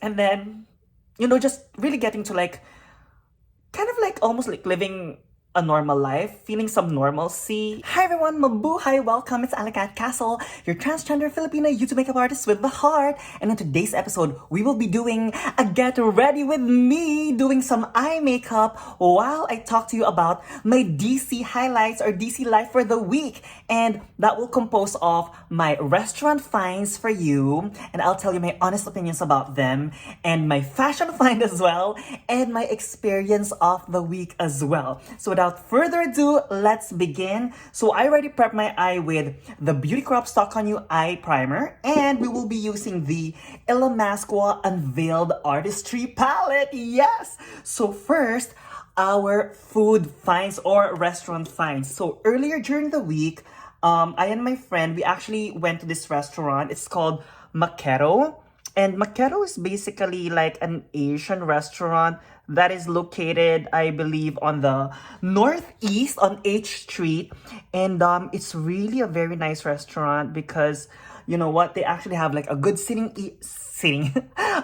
And then, just really getting to like kind of like almost like living a normal life, feeling some normalcy. Hi everyone, mabuhay! Welcome, it's Alicat Castle, your transgender Filipino YouTube makeup artist with the heart. And in today's episode, we will be doing a get ready with me, doing some eye makeup while I talk to you about my DC highlights or DC life for the week. And that will compose of my restaurant finds for you, and I'll tell you my honest opinions about them, and my fashion find as well, and my experience of the week as well. So without further ado, let's begin. So I already prepped my eye with the Beauty Crop Stock On You Eye Primer, and we will be using the Ilamasqua Unveiled Artistry Palette. Yes! So first, our food finds or restaurant finds. So earlier during the week, I and my friend, we actually went to this restaurant. It's called Makero. And Makero is basically like an Asian restaurant that is located, I believe, on the northeast on H Street. And it's really a very nice restaurant because, you know what, they actually have like a good sitting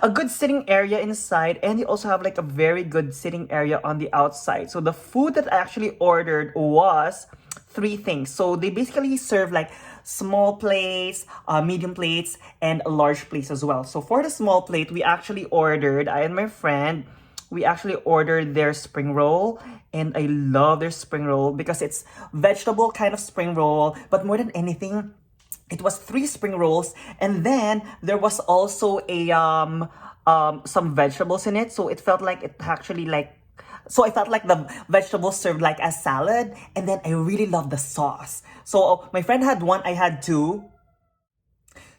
a good sitting area inside, and they also have like a very good sitting area on the outside. So the food that I actually ordered was three things. So they basically serve like small plates, medium plates, and a large plates as well. So for the small plate, we actually ordered, I and my friend, we actually ordered their spring roll, and I love their spring roll because it's vegetable kind of spring roll, but more than anything, it was 3 spring rolls, and then there was also a some vegetables in it, so it felt like it actually like, so I felt like the vegetables served like a salad, and then I really love the sauce. So my friend had one, I had two.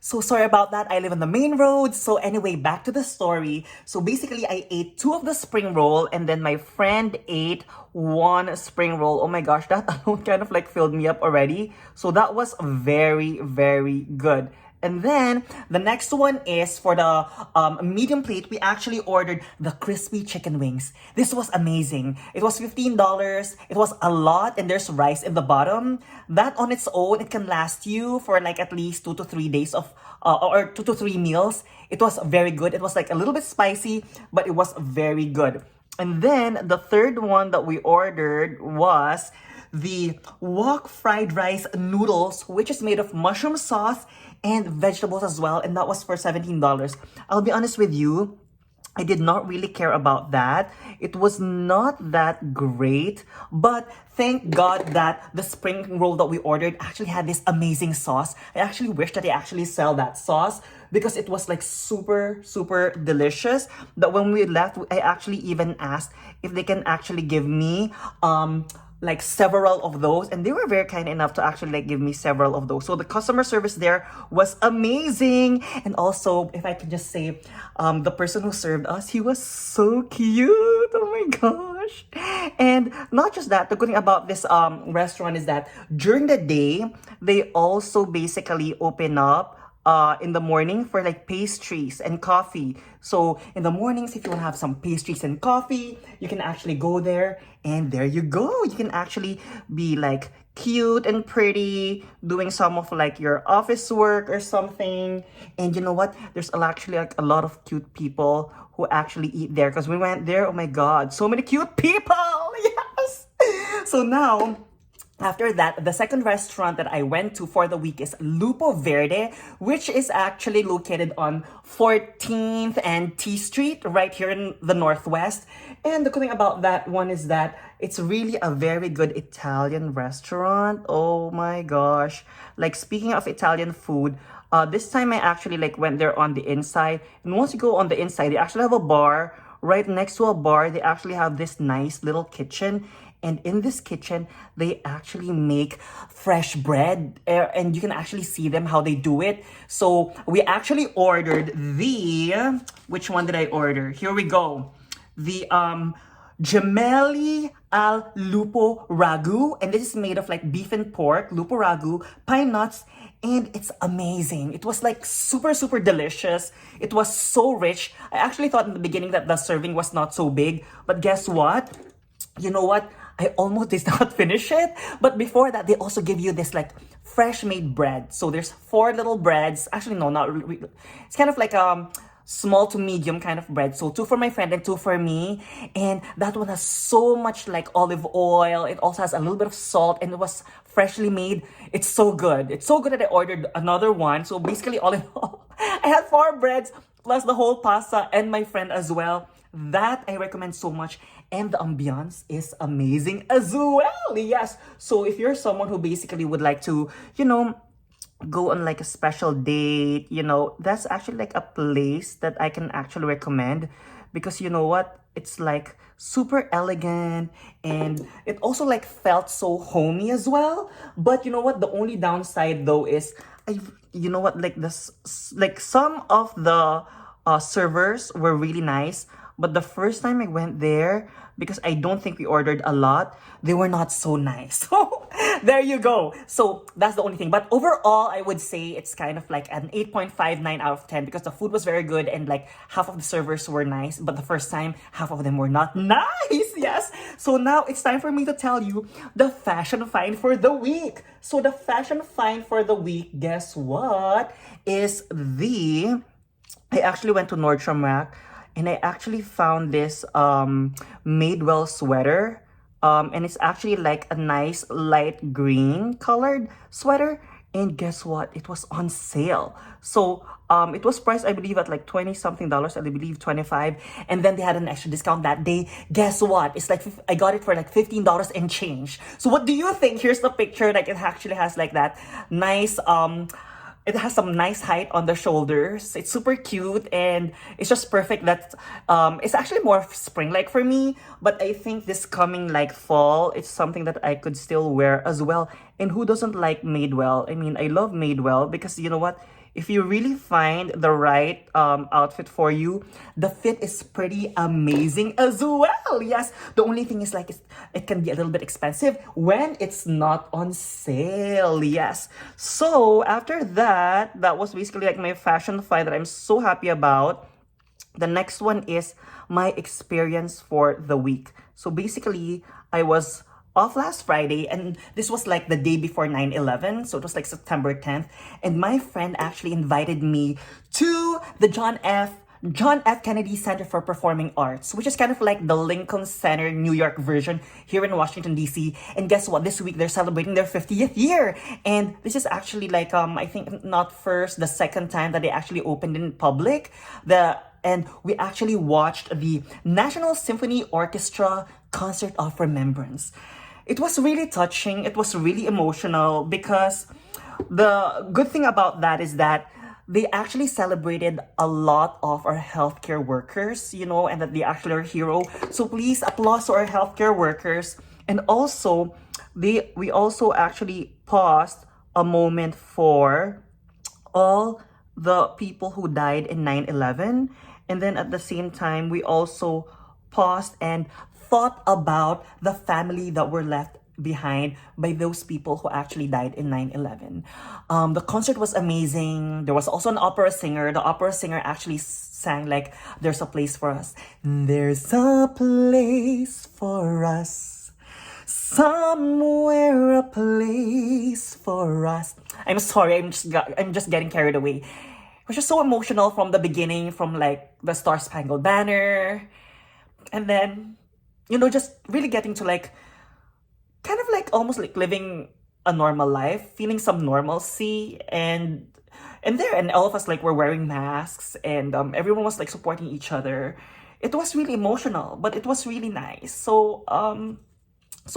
So sorry about that. I live on the main road. So anyway, back to the story. So basically, I ate 2 of the spring roll, and then my friend ate 1 spring roll. Oh my gosh, that alone kind of like filled me up already. So that was very, very good. And then the next one is for the medium plate. We actually ordered the crispy chicken wings. This was amazing. It was $15. It was a lot, and there's rice in the bottom. That on its own, it can last you for like at least 2 to 3 days of or 2 to 3 meals. It was very good. It was like a little bit spicy, but it was very good. And then the third one that we ordered was the wok fried rice noodles, which is made of mushroom sauce and vegetables as well, and that was for $17. I'll be honest with you, I did not really care about that. It was not that great, but thank God that the spring roll that we ordered actually had this amazing sauce. I actually wish that they actually sell that sauce because it was like super, super delicious. That when we left, I actually even asked if they can actually give me like several of those, and they were very kind enough to actually like give me several of those. So the customer service there was amazing. And also, if I can just say, the person who served us, he was so cute. Oh my gosh. And not just that, the good thing about this restaurant is that during the day, they also basically open up in the morning for like pastries and coffee. So in the mornings, if you want to have some pastries and coffee, you can actually go there, and there you go. You can actually be like cute and pretty, doing some of like your office work or something. And you know what? There's actually like a lot of cute people who actually eat there, because we went there. Oh my God, so many cute people. Yes. So now, after that, the second restaurant that I went to for the week is Lupo Verde, which is actually located on 14th and T Street, right here in the Northwest. And the good thing about that one is that it's really a very good Italian restaurant. Oh my gosh. Like, speaking of Italian food, this time I actually like went there on the inside. And once you go on the inside, they actually have a bar. Right next to a bar, they actually have this nice little kitchen. And in this kitchen, they actually make fresh bread, and you can actually see them how they do it. So we actually ordered the, which one did I order? Here we go. The Gemelli al Lupo Ragu, and this is made of like beef and pork, Lupo Ragu, pine nuts, and it's amazing. It was like super, super delicious. It was so rich. I actually thought in the beginning that the serving was not so big, but guess what? You know what? I almost did not finish it. But before that, they also give you this like fresh made bread. So there's 4 little breads. Actually, no, not really. It's kind of like small to medium kind of bread. So two for my friend and two for me. And that one has so much like olive oil. It also has a little bit of salt and it was freshly made. It's so good. It's so good that I ordered another one. So basically all in all, I had four breads plus the whole pasta and my friend as well. That I recommend so much. And the ambiance is amazing as well. Yes. So if you're someone who basically would like to, go on like a special date, that's actually like a place that I can actually recommend because you know what? It's like super elegant and it also like felt so homey as well. But you know what? The only downside though is like this, like some of the servers were really nice, but the first time I went there, because I don't think we ordered a lot, they were not so nice. So there you go. So that's the only thing. But overall, I would say it's kind of like an 8.59 out of 10 because the food was very good and like half of the servers were nice, but the first time, half of them were not nice. Yes. So now it's time for me to tell you the fashion find for the week. So the fashion find for the week, guess what? I actually went to Nordstrom Rack and I actually found this Madewell sweater. And it's actually like a nice light green colored sweater. And guess what? It was on sale. So it was priced, I believe, at like 20 something dollars. I believe 25. And then they had an extra discount that day. Guess what? It's like I got it for like $15 and change. So what do you think? Here's the picture. Like it actually has like that nice it has some nice height on the shoulders. It's super cute and it's just perfect that it's actually more spring-like for me. But I think this coming like fall, it's something that I could still wear as well. And who doesn't like Madewell? I mean, I love Madewell because you know what? If you really find the right outfit for you, the fit is pretty amazing as well. Yes, the only thing is like it can be a little bit expensive when it's not on sale. Yes. So after that, that was basically like my fashion find that I'm so happy about. The next one is my experience for the week. So basically, I was off last Friday and this was like the day before 9/11, so it was like September 10th, and my friend actually invited me to the John F. Kennedy Center for Performing Arts, which is kind of like the Lincoln Center New York version here in Washington DC. And guess what? This week they're celebrating their 50th year. And this is actually like I think not the second time that they actually opened in public. And we actually watched the National Symphony Orchestra concert of Remembrance. It was really touching. It was really emotional because the good thing about that is that they actually celebrated a lot of our healthcare workers, and that they actually are hero. So please applause to our healthcare workers. And also, we also actually paused a moment for all the people who died in 9/11. And then at the same time, we also paused and thought about the family that were left behind by those people who actually died in 9/11. The concert was amazing. There was also an opera singer. The opera singer actually sang like, "There's a place for us. There's a place for us. Somewhere a place for us." I'm sorry, I'm just getting carried away. It was just so emotional from the beginning, from like the Star Spangled Banner, and then just really getting to like kind of like almost like living a normal life, feeling some normalcy, and all of us like were wearing masks, and everyone was like supporting each other. It was really emotional, but it was really nice. So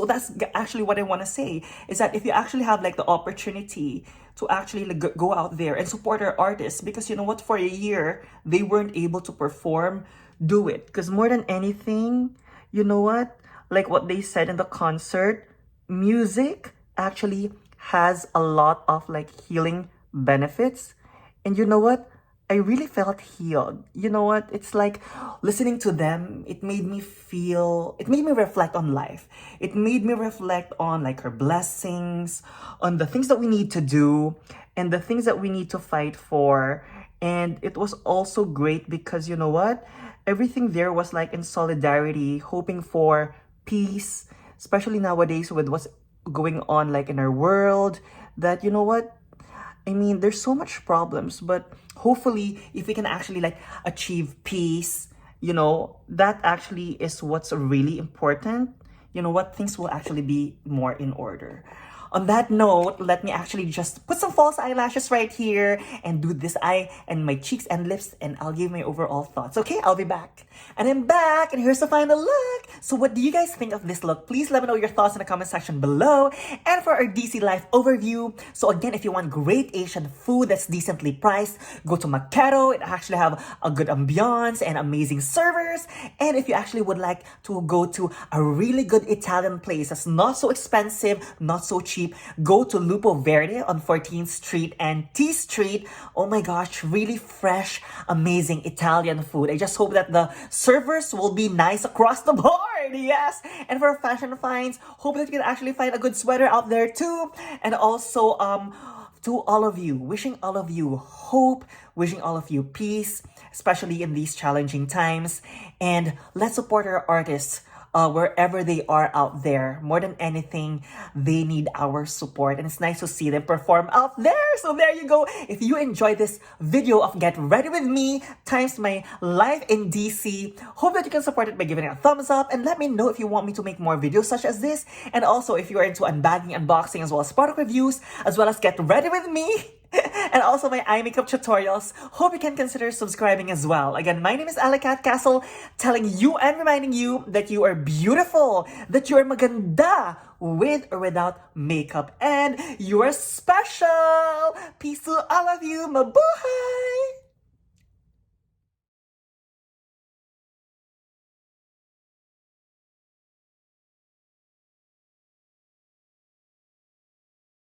that's actually what I want to say, is that if you actually have like the opportunity to actually like go out there and support our artists, because you know what, for a year they weren't able to perform, do it. Because more than anything, you know what, like what they said in the concert, music actually has a lot of like healing benefits. And you know what, I really felt healed. You know what? It's like listening to them, it made me reflect on life. It made me reflect on like her blessings, on the things that we need to do, and the things that we need to fight for. And it was also great because you know what? Everything there was like in solidarity, hoping for peace, especially nowadays with what's going on like in our world. That you know what? I mean, there's so much problems, but hopefully, if we can actually like achieve peace, that actually is what's really important. You know what? Things will actually be more in order. On that note, let me actually just put some false eyelashes right here and do this eye and my cheeks and lips, and I'll give my overall thoughts. Okay, I'll be back. And I'm back, and here's the final look. So what do you guys think of this look? Please let me know your thoughts in the comment section below. And for our DC Life overview, so again, if you want great Asian food that's decently priced, go to Macaro. It actually have a good ambiance and amazing servers. And if you actually would like to go to a really good Italian place that's not so expensive, not so cheap, go to Lupo Verde on 14th Street and T Street. Oh my gosh, really fresh, amazing Italian food. I just hope that the servers will be nice across the board. Yes. And for fashion finds, hope that you can actually find a good sweater out there too. And also, to all of you, wishing all of you hope, wishing all of you peace, especially in these challenging times. And let's support our artists wherever they are out there. More than anything, they need our support, and it's nice to see them perform out there. So there you go. If you enjoyed this video of Get Ready With Me times my life in DC, hope that you can support it by giving it a thumbs up, and let me know if you want me to make more videos such as this. And also, if you are into unbagging, unboxing, as well as product reviews, as well as Get Ready With Me, and also my eye makeup tutorials, hope you can consider subscribing as well. Again, my name is Alicat Castle, telling you and reminding you that you are beautiful, that you are maganda with or without makeup, and you are special. Peace to all of you. Mabuhay!